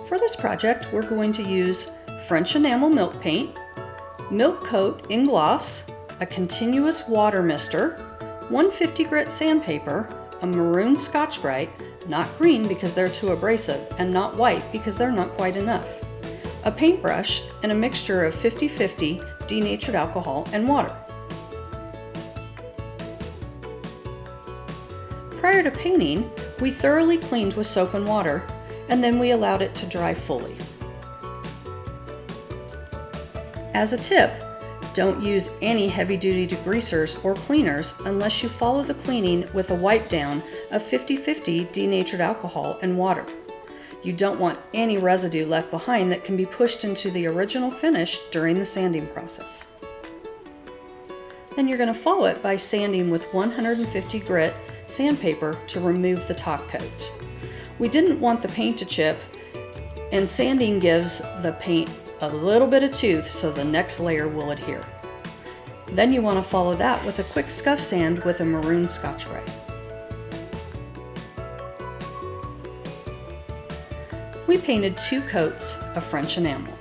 For this project, we're going to use French Enamel Milk Paint, MilkCoat in gloss, a continuous water mister, 150 grit sandpaper, a maroon scotch brite, not green because they're too abrasive, and not white because they're not quite enough, a paintbrush, and a mixture of 50-50 denatured alcohol and water. Prior to painting, we thoroughly cleaned with soap and water, and then we allowed it to dry fully. As a tip, don't use any heavy-duty degreasers or cleaners unless you follow the cleaning with a wipe down of 50-50 denatured alcohol and water. You don't want any residue left behind that can be pushed into the original finish during the sanding process. Then you're going to follow it by sanding with 150 grit sandpaper to remove the top coat. We didn't want the paint to chip, and sanding gives the paint a little bit of tooth so the next layer will adhere. Then you want to follow that with a quick scuff sand with a maroon scotch brite. We painted 2 coats of French enamel.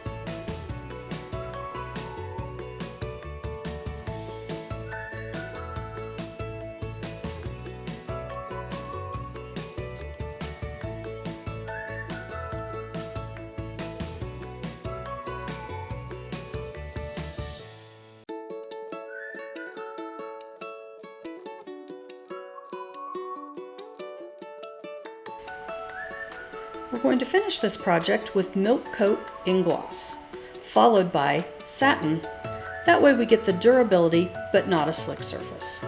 We're going to finish this project with MilkCoat in gloss, followed by satin. That way we get the durability but not a slick surface.